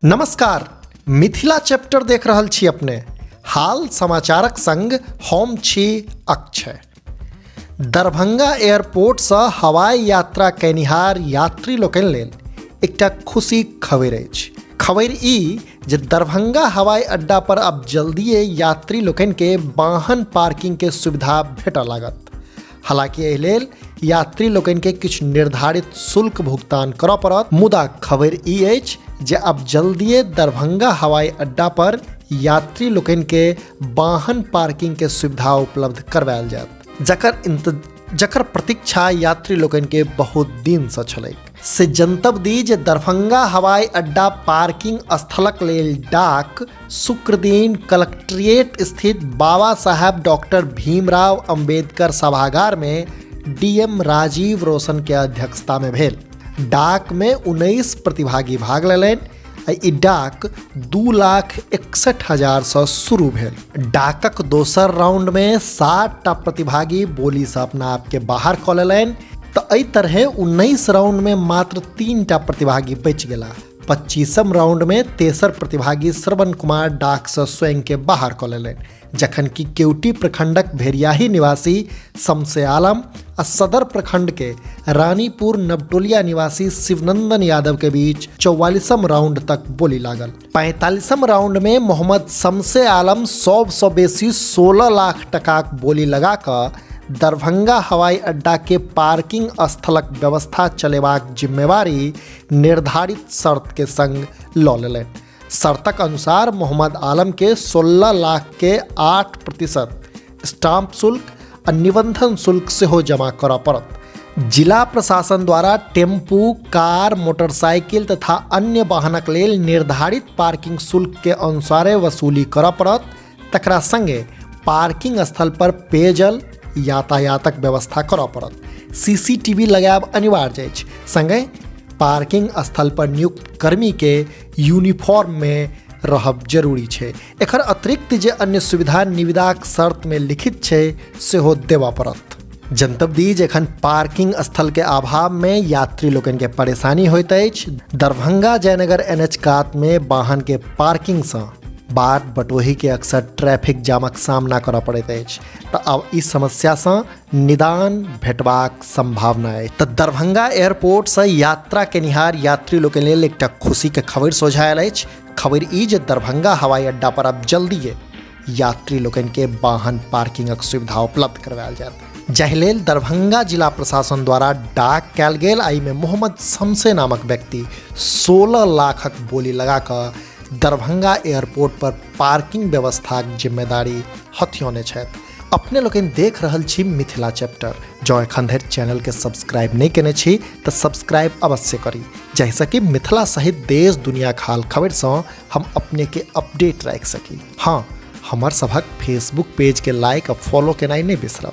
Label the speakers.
Speaker 1: नमस्कार, मिथिला चैप्टर देख रहल छी अपने। हाल समाचारक संग हम छी अक्षय। दरभंगा एयरपोर्ट से हवाई यात्रा कयनिहार यात्री लोकनि लेल एकटा खुशी खबर अछि। खबर ई जे दरभंगा हवाई अड्डा पर अब जल्दिए यात्री लोकनि के वाहन पार्किंग के सुविधा भेटऽ लागत। हालांकि एहि लेल यात्री लोकनि के किछु निर्धारित शुल्क भुगतान करऽ पड़त, मुदा खबर ई अछि जे अब जल्दिए दरभंगा हवाई अड्डा पर यात्री लोकनि के वाहन पार्किंग के सुविधा उपलब्ध करवायल जायत, जकर प्रतीक्षा यात्री लोकनि के बहुत दिन से छलैक। से जनतब दी जे दरभंगा हवाई अड्डा पार्किंग स्थलक लेल डाक शुक्र दिन कलेक्ट्रेट स्थित बाबा साहेब डॉक्टर भीमराव अंबेडकर सभागार में डीएम राजीव रोशन के अध्यक्षता में भेल। डाक में 19 प्रतिभागी भाग लेलनि। ई डाक 2,61,000 से शुरू भेल। डाकक दोसर राउंड में 60 प्रतिभागी बोली से अपना आप के बाहर कऽ लेलनि। तो एहि तरह 19 राउंड में मात्र 3 प्रतिभागी बचि गेला। 25म राउंड में तेसर प्रतिभागी श्रवण कुमार डाक से स्वयं के बाहर कऽ लेलनि, जखन कि केवटी प्रखंडक भेरियाही निवासी शमसे आलम आ सदर प्रखंड के रानीपुर नवटोलिया निवासी शिवनंदन यादव के बीच 44म राउंड तक बोली लागल। 45म राउंड में मोहम्मद शमसे आलम 100 बेसी 16 लाख टकाक बोली लगा कऽ दरभंगा हवाई अड्डा के पार्किंग स्थलक व्यवस्था चलेबाक जिम्मेवारी निर्धारित शर्त के संग लऽ लेलनि। शर्तक अनुसार मोहम्मद आलम के 16 लाख के 8% स्टाम्प शुल्क आ निबंधन शुल्क सेहो जमा करऽ पड़त। जिला प्रशासन द्वारा टेम्पू, कार, मोटरसाइकिल तथा अन्य वाहनक लेल निर्धारित पार्किंग शुल्क के अनुसारे वसूली करऽ पड़त। तकरा संगे पार्किंग स्थल पर पेयजल, यातायातक व्यवस्था करऽ पड़त। सीसीटीवी लगायब अनिवार्य अछि। संगे पार्किंग स्थल पर नियुक्त कर्मी के यूनिफॉर्म में रहब जरूरी छै। एकर अतिरिक्त जे अन्य सुविधा निविदाक शर्त में लिखित छै सेहो देबऽ पड़त। जनतब दी जे एखन पार्किंग स्थल के अभाव में यात्री लोकनि के परेशानी होइत अछि। दरभंगा जयनगर NH कात में वाहन के पार्किंग से बाट बटोही के अक्सर ट्रैफिक जामक सामना करऽ पड़ैत अछि। तऽ अब इस समस्या से निदान भेटबाक संभावना अछि। तऽ दरभंगा एयरपोर्ट से यात्रा केनिहार यात्री लोकनि लेल एकटा खुशी के खबर सोझायल अछि। खबर ई जे दरभंगा हवाई अड्डा पर अब जल्दिए यात्री लोकनि के वाहन पार्किंगक सुविधा उपलब्ध करवायल जायत, जाहि लेल दरभंगा जिला प्रशासन द्वारा डाक कयल गेल। एहि में मोहम्मद शमसे नामक व्यक्ति 16 लाखक बोली लगा कऽ दरभंगा एयरपोर्ट पर पार्किंग व्यवस्थाक जिम्मेदारी हथियौने छथि। अपने लोकनि देख रहल छी मिथिला चैप्टर। जँ एखन धरि चैनल के सब्सक्राइब नहीं केने छी तऽ सब्सक्राइब अवश्य करी, जाहिसँ कि मिथिला सहित देश दुनियाक हाल खबर सँ हम अपने के अपडेट राखि सकी। हाँ, हमर सभक फेसबुक पेज के लाइक आ फॉलो केनाइ नहि बिसरब।